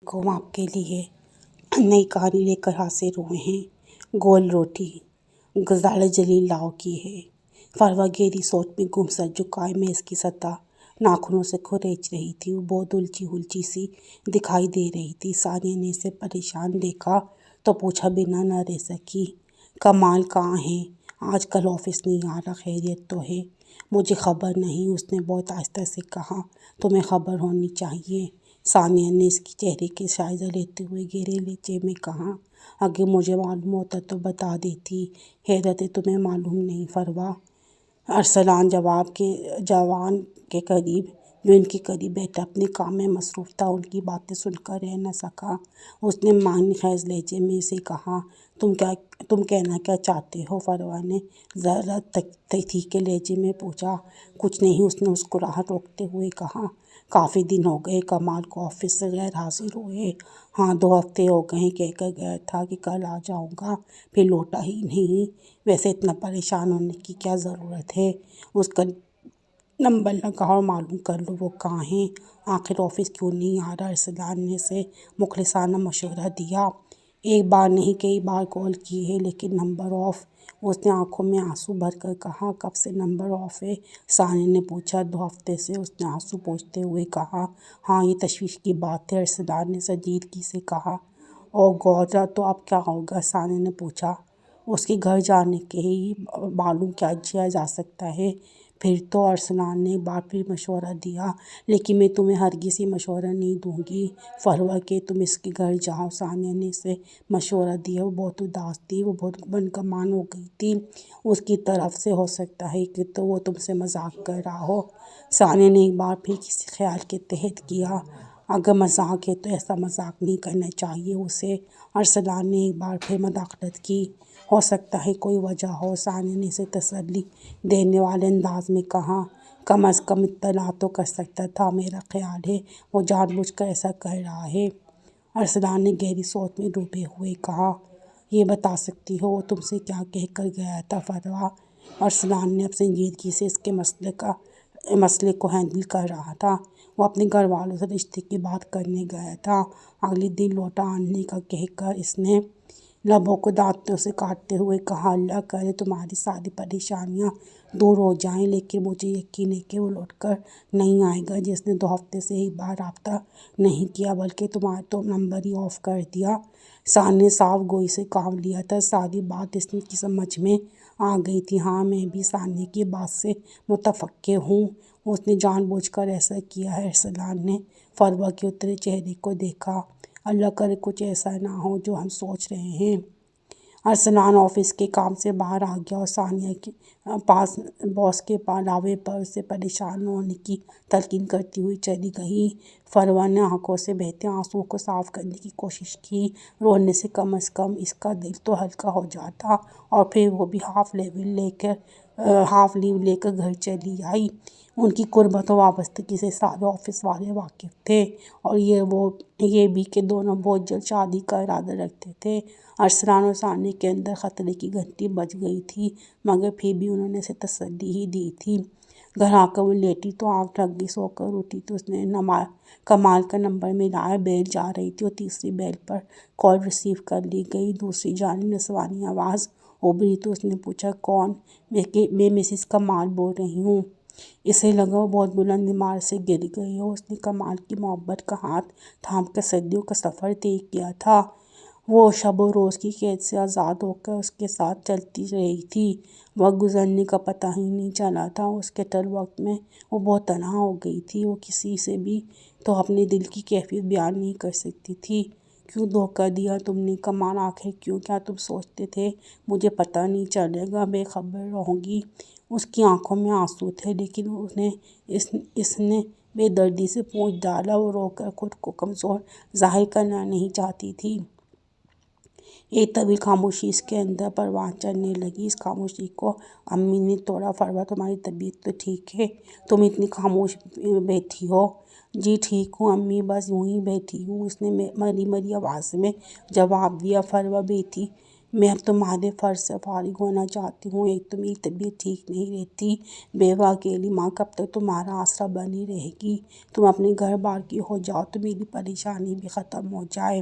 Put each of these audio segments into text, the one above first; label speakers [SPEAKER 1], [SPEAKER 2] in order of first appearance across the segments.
[SPEAKER 1] کو آپ کے لیے نئی کہانی لے کر حاضر ہوئے ہیں۔ گول روٹی غزالہ جلیل لاؤ کی ہے۔ فروا گہری سوچ میں گم سر جھکائے میز کی سطح ناخنوں سے کھریچ رہی تھی۔ وہ بہت الجھی سی دکھائی دے رہی تھی۔ ثانیہ نے اسے پریشان دیکھا تو پوچھا بنا نہ رہ سکی، کمال کہاں ہے؟ آج کل آفس نہیں آ رہا، خیریت تو ہے؟ مجھے خبر نہیں، اس نے بہت آہستہ سے کہا۔ تمہیں خبر ہونی چاہیے، ثانیہ نے اس کے چہرے کے جائزہ لیتے ہوئے گہرے لہجے میں کہا۔ اگر مجھے معلوم ہوتا تو بتا دیتی۔ حیرت ہے تمہیں معلوم نہیں فروا؟ ارسلان جوان کے قریب جو ان کے قریب بیٹھا اپنے کام میں مصروف تھا ان کی باتیں سن کر رہ نہ سکا۔ اس نے معنی خیز لہجے میں سے کہا، تم کہنا کیا چاہتے ہو؟ فروا نے ذرا تیکھے لہجے میں پوچھا۔ کچھ نہیں، اس نے مسکراہٹ روکتے ہوئے کہا۔ کافی دن ہو گئے کمال کو آفس سے غیر حاضر ہوئے۔ ہاں 2 ہفتے ہو گئے، کہہ کر گیا تھا کہ کل آ جاؤں گا، پھر لوٹا ہی نہیں۔ ویسے اتنا پریشان ہونے کی کیا ضرورت ہے؟ اس کا نمبر لگاؤ اور معلوم کر لو وہ کہاں ہے۔ آخر آفس کیوں نہیں آ رہا؟ ارسلان نے اسے مخلصانہ مشورہ دیا۔ ایک بار نہیں کئی بار کال کی ہے لیکن نمبر آف۔ اس نے آنکھوں میں آنسو بھر کر کہا۔ کب سے نمبر آف ہے؟ ثانیہ نے پوچھا۔ 2 ہفتے سے، اس نے آنسو پوچھتے ہوئے کہا۔ ہاں یہ تشویش کی بات ہے، ارسلان نے سنجیدگی سے کہا۔ اوہ گاڈ، تو اب کیا ہوگا؟ ثانیہ نے پوچھا۔ اس کے گھر جانے کے ہی معلوم کیا جا سکتا ہے۔ پھر تو ارسلان نے ایک بار پھر مشورہ دیا، لیکن میں تمہیں ہرگز یہ مشورہ نہیں دوں گی فروا کہ تم اس کے گھر جاؤ۔ ثانیہ نے اسے مشورہ دیا۔ وہ بہت اداس تھی، وہ بہت بدگمان ہو گئی تھی۔ اس کی طرف سے ہو سکتا ہے کہ تو وہ تم سے مذاق کر رہا ہو۔ ثانیہ نے ایک بار پھر کسی خیال کے تحت کیا۔ اگر مذاق ہے تو ایسا مذاق نہیں کرنا چاہیے اسے۔ ارسلان نے ایک بار پھر مداخلت کی۔ ہو سکتا ہے کوئی وجہ ہو، ثانیہ نے اسے تسلی دینے والے انداز میں کہا۔ کم از کم اطلاع تو کر سکتا تھا، میرا خیال ہے وہ جان بوجھ کر ایسا کر رہا ہے۔ ارسلان نے گہری سوچ میں ڈوبے ہوئے کہا۔ یہ بتا سکتی ہو وہ تم سے کیا کہہ کر گیا تھا فروا؟ ارسلان نے اب سنجیدگی سے اس کے مسئلے کو ہینڈل کر رہا تھا۔ وہ اپنے گھر والوں سے رشتے کی بات کرنے گیا تھا۔ اگلے دن لوٹا آنے کا کہہ کر اس نے لبوں کو دانتوں سے کاٹتے ہوئے کہا۔ اللہ کرے تمہاری ساری پریشانیاں دور ہو جائیں، لیکن مجھے یقین ہے کہ وہ لوٹ کر نہیں آئے گا۔ جس نے 2 ہفتے سے ایک بار رابطہ نہیں کیا بلکہ تمہارا تو نمبر ہی آف کر دیا۔ ثانیہ نے صاف گوئی سے کام لیا تھا۔ ساری بات اس کی سمجھ میں آ گئی تھی۔ ہاں میں بھی ثانیہ کی بات سے متفق ہوں، اس نے جان بوجھ کر ایسا کیا ہے۔ ارسلان نے فروا کے اترے چہرے کو دیکھا۔ اللہ کرے کچھ ایسا نہ ہو جو ہم سوچ رہے ہیں۔ ارسلان آفس کے کام سے باہر آ گیا اور ثانیہ کے پاس باس کے علاوے پر اسے پریشان نہ ہونے کی تلقین کرتی ہوئی چلی گئی۔ فروا نے آنکھوں سے بہتے آنسوؤں کو صاف کرنے کی کوشش کی۔ رونے سے کم از کم اس کا دل تو ہلکا ہو جاتا۔ اور پھر وہ بھی ہاف لیو لے کر گھر چلی آئی۔ ان کی قربت و وابستگی سے سارے آفس والے واقف تھے، اور یہ بھی کہ دونوں بہت جلد شادی کا ارادہ رکھتے تھے۔ ارسلان اور ثانیہ کے اندر خطرے کی گھنٹی بج گئی تھی، مگر پھر بھی انہوں نے اسے تسلی ہی دی تھی۔ گھر آ کر وہ لیٹی تو آنکھ لگ گئی۔ سو کر اٹھی تو اس نے کمال کا نمبر ملایا۔ بیل جا رہی تھی اور تیسری بیل پر کال ریسیو کر لی گئی۔ دوسری جانب نسوانی آواز ابھری تو اس نے پوچھا، کون؟ میں مسز کمال بول رہی ہوں۔ اسے لگا وہ بہت بلند عمارت سے گر گئی ہو۔ اس نے کمال کی محبت کا ہاتھ تھام کر صدیوں کا سفر طے کیا تھا۔ وہ شب و روز کی قید سے آزاد ہو کر اس کے ساتھ چلتی رہی تھی۔ وقت گزرنے کا پتہ ہی نہیں چلا تھا۔ اس قتل وقت میں وہ بہت تنہا ہو گئی تھی۔ وہ کسی سے بھی تو اپنے دل کی کیفیت بیان نہیں کر سکتی تھی۔ کیوں دھوکہ دیا تم نے کمال؟ آخر کیوں؟ کیا تم سوچتے تھے مجھے پتہ نہیں چلے گا، بے خبر رہوں گی؟ اس کی آنکھوں میں آنسو تھے، لیکن اس نے بے دردی سے پوچھ ڈالا۔ وہ رو کر خود کو کمزور ظاہر کرنا نہیں چاہتی تھی۔ ایک طویل خاموشی اس کے اندر پروان چڑھنے لگی۔ اس خاموشی کو امی نے توڑا۔ فروا تمہاری طبیعت تو ٹھیک ہے؟ تم اتنی خاموش بیٹھی ہو۔ جی ٹھیک ہوں امی، بس یوں ہی بیٹھی ہوں، اس نے مری مری آواز میں جواب دیا۔ فروا میں اب تمہارے فرض سے فارغ ہونا چاہتی ہوں۔ ایک تو میری طبیعت ٹھیک نہیں رہتی، بیوہ اکیلی ماں کب تک تمہارا آسرا بنی رہے گی؟ تم اپنے گھر بار کی ہو جاؤ تو میری پریشانی بھی ختم ہو جائے۔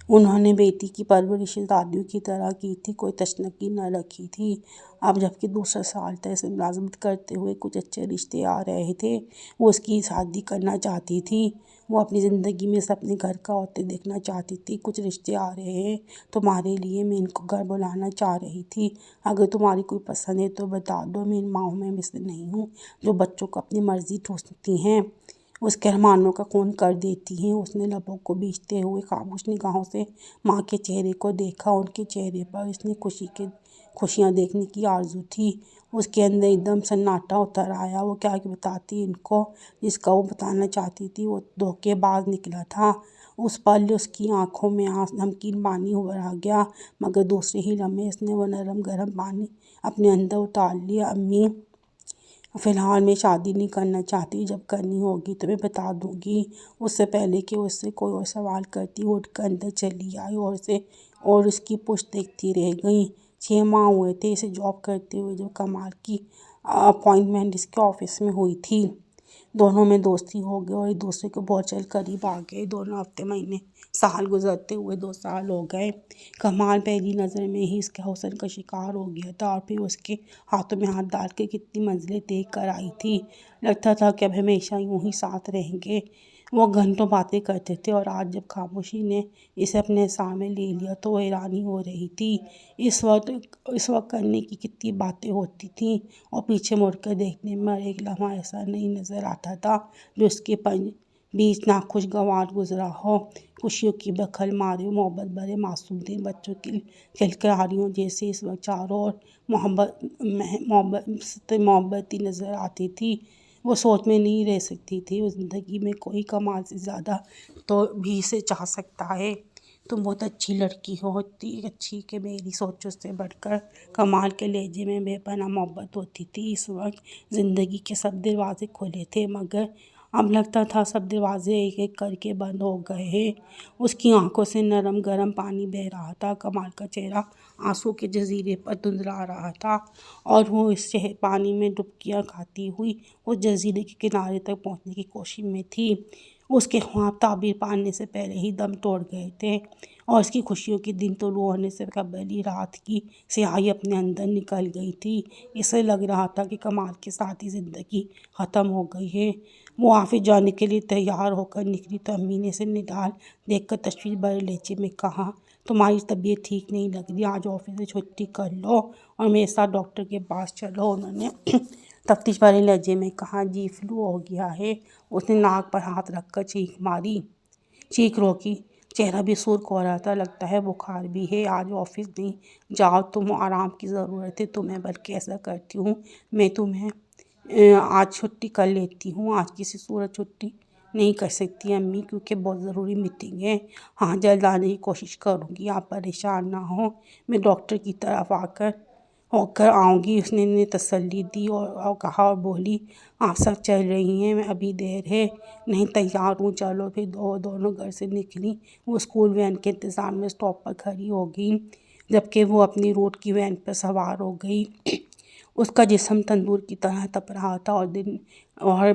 [SPEAKER 1] انہوں نے بیٹی کی پرورش دادیوں کی طرح کی تھی، کوئی تشنگی نہ رکھی تھی۔ اب جبکہ دوسرا سال تھا، اسے ملازمت کرتے ہوئے کچھ اچھے رشتے آ رہے تھے، وہ اس کی شادی کرنا چاہتی تھی۔ وہ اپنی زندگی میں اپنے گھر کا ہوتے دیکھنا چاہتی تھی۔ کچھ رشتے آ رہے ہیں تمہارے لیے، میں ان کو گھر بلانا چاہ رہی تھی۔ اگر تمہاری کوئی پسند ہے تو بتا دو۔ میں ان ماؤں میں سے نہیں ہوں جو بچوں کو اپنی مرضی ٹھوستی ہیں، اس کے ارمانوں کا خون کر دیتی ہیں۔ اس نے لبوں کو بیچتے ہوئے خاموش نگاہوں سے ماں کے چہرے کو دیکھا۔ ان کے چہرے پر اس نے خوشیاں دیکھنے کی آرزو تھی۔ اس کے اندر ایک دم سناٹا اتر آیا۔ وہ کیا بتاتی ان کو؟ جس کا وہ بتانا چاہتی تھی وہ دھوکے باز نکلا تھا۔ اس پل اس کی آنکھوں میں نمکین پانی ابھر آ گیا، مگر دوسرے ہی لمحے اس نے وہ نرم گرم پانی اپنے اندر اتار لیا۔ امی، فی الحال میں شادی نہیں کرنا چاہتی، جب کرنی ہوگی تو میں بتا دوں گی۔ اس سے پہلے کہ اس سے کوئی اور سوال کرتی، وہ اٹھ کر اندر چلی آئی اور اس کی پشت دیکھتی رہ گئی۔ 6 ماہ ہوئے تھے اسے جاب کرتے ہوئے جب کمال کی اپائنٹمنٹ اس کے آفس میں ہوئی تھی۔ دونوں میں دوستی ہو گئی اور ایک دوسرے کو بہت جلد قریب آ گئے۔ دونوں ہفتے، مہینے، سال گزرتے ہوئے 2 سال ہو گئے۔ کمال پہلی نظر میں ہی اس کے حسن کا شکار ہو گیا تھا، اور پھر اس کے ہاتھوں میں ہاتھ ڈال کے کتنی منزلیں طے کر آئی تھی۔ لگتا تھا کہ اب ہمیشہ یوں ہی ساتھ رہیں گے۔ وہ گھنٹوں باتیں کرتے تھے، اور آج جب خاموشی نے اسے اپنے حصار میں لے لیا تو وہ حیرانی ہو رہی تھی۔ اس وقت کرنے کی کتنی باتیں ہوتی تھیں، اور پیچھے مڑ کر دیکھنے میں ایک لمحہ ایسا نہیں نظر آتا تھا جو اس کے بیچ ناخوشگوار گزرا ہو۔ خوشیوں کی بخل مارے محبت بھرے معصوم دن بچوں کی کھلکھلاہٹیوں جیسے اس وقت چاروں اور محبت ہی نظر آتی تھی۔ وہ سوچ میں نہیں رہ سکتی تھی، وہ زندگی میں کوئی کمال سے زیادہ تو بھی اسے چاہ سکتا ہے۔ تم بہت اچھی لڑکی ہو، اتنی اچھی کہ میری سوچوں سے بڑھ کر۔ کمال کے لہجے میں بے پناہ محبت ہوتی تھی۔ اس وقت زندگی کے سب دروازے کھلے تھے، مگر اب لگتا تھا سب دروازے ایک ایک کر کے بند ہو گئے ہیں۔ اس کی آنکھوں سے نرم گرم پانی بہہ رہا تھا۔ کمال کا چہرہ آنسو کے جزیرے پر دھندلا رہا تھا، اور وہ اس پانی میں ڈبکیاں کھاتی ہوئی اس جزیرے کے کنارے تک پہنچنے کی کوشش میں تھی۔ اس کے خواب تعبیر پانے سے پہلے ہی دم توڑ گئے تھے، اور اس کی خوشیوں کے دن طلوع ہونے سے قبل ہی رات کی سیاہی اپنے اندر نکل گئی تھی۔ اسے لگ رہا تھا کہ کمال کے ساتھ ہی زندگی ختم ہو گئی ہے۔ وہ آفس جانے کے لیے تیار ہو کر نکلی تو امی نے اسے نڈال دیکھ کر تشویش بھرے لہجے میں کہا، تمہاری طبیعت ٹھیک نہیں لگ رہی، آج آفس سے چھٹی کر لو اور میرے ساتھ ڈاکٹر کے پاس چلو۔ انہوں نے تفتیش بھرے لہجے میں کہا، جی فلو ہو گیا ہے۔ اس نے ناک پر ہاتھ رکھ کر چیخ ماری، چیخ روکی، چہرہ بھی سرخ ہو رہا تھا۔ لگتا ہے بخار بھی ہے، آج آفس نہیں جاؤ، تم آرام کی ضرورت ہے تمہیں۔ بلکہ ایسا کرتی ہوں، میں تمہیں آج چھٹی کر لیتی ہوں۔ آج کسی صورت چھٹی نہیں کر سکتی امی، کیونکہ بہت ضروری میٹنگ ہے۔ ہاں، جلد آنے کی کوشش کروں گی، آپ پریشان نہ ہوں، میں ڈاکٹر کی طرف ہو کر آؤں گی۔ اس نے انہیں تسلی دی اور کہا اور بولی، آپ سب چل رہی ہیں؟ میں ابھی دیر ہے۔ نہیں، تیار ہوں، چلو پھر۔ دونوں گھر سے نکلیں۔ وہ اسکول وین کے انتظار میں اسٹاپ پر کھڑی ہو گئیں، جبکہ وہ اپنی روٹ کی وین پر سوار ہو گئی۔ اس کا جسم تندور کی طرح تپ رہا تھا اور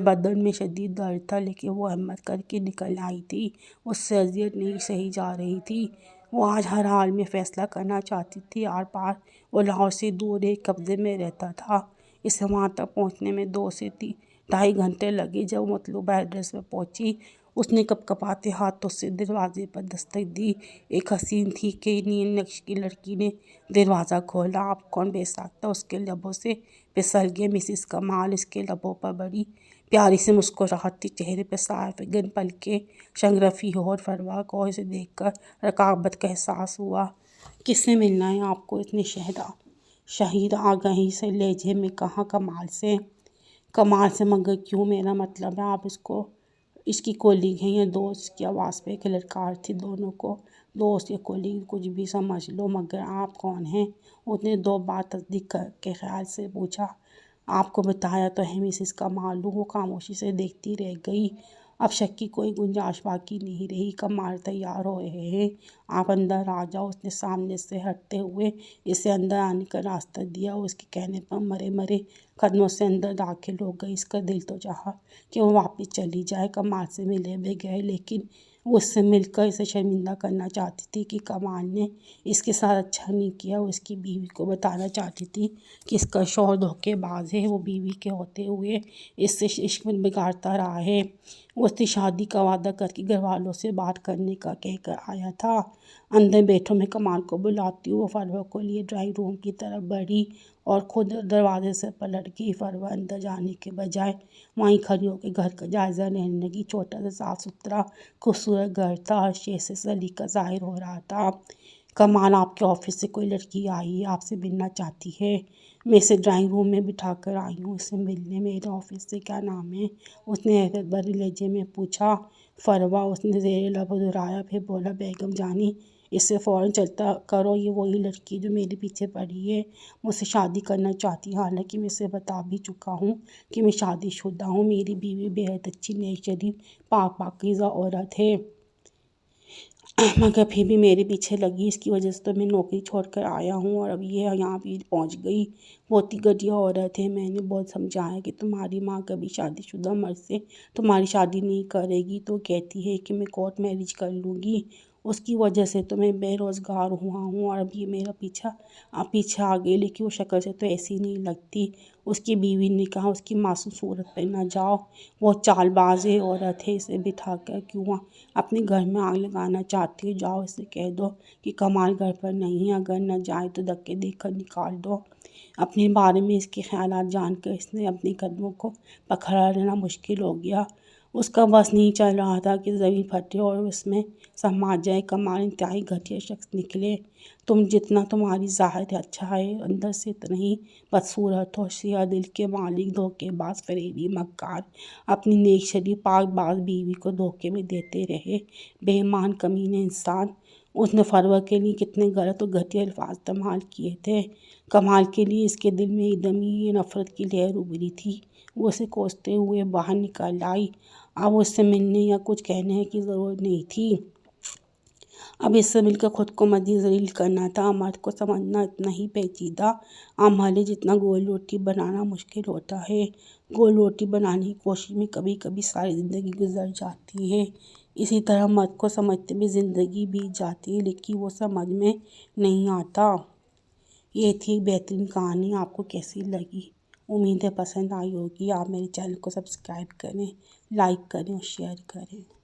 [SPEAKER 1] بدن میں شدید درد تھا، لیکن وہ ہمت کر کے نکل آئی تھی۔ اس سے اذیت نہیں سہی جا رہی تھی۔ وہ آج ہر حال میں فیصلہ کرنا چاہتی تھی۔ آر پار وہ لاہور سے دور ایک قصبے میں رہتا تھا۔ اسے وہاں تک پہنچنے میں 2 سے 2.5 گھنٹے لگے۔ جب وہ مطلوبہ ایڈریس پر پہنچی، اس نے کپکپاتے ہاتھوں سے دروازے پر دستک دی۔ ایک حسین تھی کہ نیل نقش کی لڑکی نے دروازہ کھولا۔ آپ کون؟ بے ساختہ اس کے لبوں سے پھسل گیا۔ مسز کمال۔ اس کے لبوں پر بڑی پیاری سی مسکراہٹ تھی، چہرے پر صاف فگن پلکیں شگرفی اور فروا کو۔ اسے دیکھ کر رقابت کا احساس ہوا۔ کس سے ملنا ہے آپ کو؟ اس نے شہید آگہی سے لہجے میں کہا، کمال سے۔ کمال سے؟ مگر کیوں؟ میرا مطلب ہے آپ اس کی کولیگ ہیں یا دوست؟ اس کی آواز پہ ایک للکار تھی۔ دونوں کو دوست یا کولیگ کچھ بھی سمجھ لو، مگر آپ کون ہیں؟ اس نے 2 بار تصدیق کے خیال سے پوچھا۔ آپ کو بتایا تو ہے، مسز کمال ہوں۔ وہ خاموشی سے دیکھتی رہ گئی۔ اب شک کی کوئی گنجائش باقی نہیں رہی۔ کمال تیار ہو رہے ہیں، آپ اندر آ جاؤ۔ اس نے سامنے سے ہٹتے ہوئے اسے اندر آنے کا راستہ دیا اور اس کے کہنے پر مرے مرے قدموں سے اندر داخل ہو گئی۔ اس کا دل تو چاہا کہ وہ واپس چلی جائے، کمال سے ملے بغیر، لیکن وہ اس سے مل کر اسے شرمندہ کرنا چاہتی تھی کہ کمال نے اس کے ساتھ اچھا نہیں کیا۔ وہ اس کی بیوی کو بتانا چاہتی تھی کہ اس کا شوہر دھوکے باز ہے، وہ بیوی کے ہوتے ہوئے اس سے عشق میں بگاڑتا رہا ہے۔ وہ اس نے شادی کا وعدہ کر کے گھر والوں سے بات کرنے کا کہہ کر آیا تھا۔ اندر بیٹھو، میں کمال کو بلاتی ہوں۔ وہ فروہ کو لیے ڈرائنگ روم کی طرف بڑھی اور خود دروازے سے پلٹ گئی۔ فروہ اندر جانے کے بجائے وہیں کھڑی ہو کے گھر کا جائزہ لینے لگی۔ چھوٹا سا صاف ستھرا خوبصورت گھر تھا، ہر شے سے سلیقہ ظاہر ہو رہا تھا۔ کمال، آپ کے آفس سے کوئی لڑکی آئی ہے، آپ سے ملنا چاہتی ہے۔ میں اسے ڈرائنگ روم میں بٹھا کر آئی ہوں، اسے ملنے۔ میرے آفس سے کیا نام ہے؟ اس نے حیرت بھرے لہجے میں پوچھا۔ فروہ، اس نے زیر لب دہرایا، پھر بولا، بیگم جانی، اس سے فوراً چلتا کرو، یہ وہی لڑکی جو میرے پیچھے پڑی ہے، مجھ سے شادی کرنا چاہتی ہے۔ حالانکہ میں اسے بتا بھی چکا ہوں کہ میں شادی شدہ ہوں، میری بیوی بہت اچھی، نیک، شریف، پاک پاکیزہ عورت ہے، مگر پھر بھی میرے پیچھے لگی۔ اس کی وجہ سے تو میں نوکری چھوڑ کر آیا ہوں اور اب یہ یہاں بھی پہنچ گئی۔ بہت ہی گھٹیا عورت ہے۔ میں نے بہت سمجھایا کہ تمہاری ماں کبھی شادی شدہ مرد سے تمہاری شادی نہیں کرے گی، تو کہتی ہے کہ میں کورٹ میرج کر لوں گی۔ اس کی وجہ سے تو میں بے روزگار ہوا ہوں اور اب یہ میرا پیچھے آ گئی، لیکن وہ شکل سے تو ایسی نہیں لگتی۔ اس کی بیوی نے کہا، اس کی معصوم صورت پہ نہ جاؤ، وہ چال باز عورت ہے، اسے بٹھا کر کیوں اپنے گھر میں آگ لگانا چاہتی ہو؟ جاؤ، اسے کہہ دو کہ کمال گھر پر نہیں، اگر نہ جائے تو دھکے دے کر نکال دو۔ اپنے بارے میں اس کے خیالات جان کر اس نے اپنے قدموں کو پکڑا لینا مشکل ہو گیا۔ اس کا بس نہیں چل رہا تھا کہ زمین پھٹے اور اس میں سما جائے۔ کمال انتہائی گھٹیا شخص نکلے۔ تم جتنا تمہاری ظاہر اچھا ہے، اندر سے اتنا ہی بدصورت ہو۔ سیاہ دل کے مالک، دھوکے باز، فریبی، مکار، اپنی نیک، شریف، پاک باز بیوی کو دھوکے میں دیتے رہے، بے ایمان، کمینے انسان۔ اس نے فروہ کے لیے کتنے غلط اور گھٹیا الفاظ استعمال کیے تھے۔ کمال کے لیے اس کے دل میں ایک دم ہی نفرت کی لہر ابھری تھی۔ وہ اسے کوستے ہوئے باہر نکل آئی۔ اب اس سے ملنے یا کچھ کہنے کی ضرورت نہیں تھی۔ اب اس سے مل کر خود کو مزید ذلیل کرنا تھا۔ مرد کو سمجھنا اتنا ہی پیچیدہ عمل ہے جتنا گول روٹی بنانا مشکل ہوتا ہے۔ گول روٹی بنانے کی کوشش میں کبھی کبھی ساری زندگی گزر جاتی ہے۔ اسی طرح مرد کو سمجھتے میں زندگی بیت جاتی ہے، لیکن وہ سمجھ میں نہیں آتا۔ یہ تھی ایک بہترین کہانی۔ آپ کو کیسی لگی؟ امید ہے پسند آئی ہوگی۔ آپ میرے چینل کو سبسکرائب کریں، لائک کریں اور شیئر کریں۔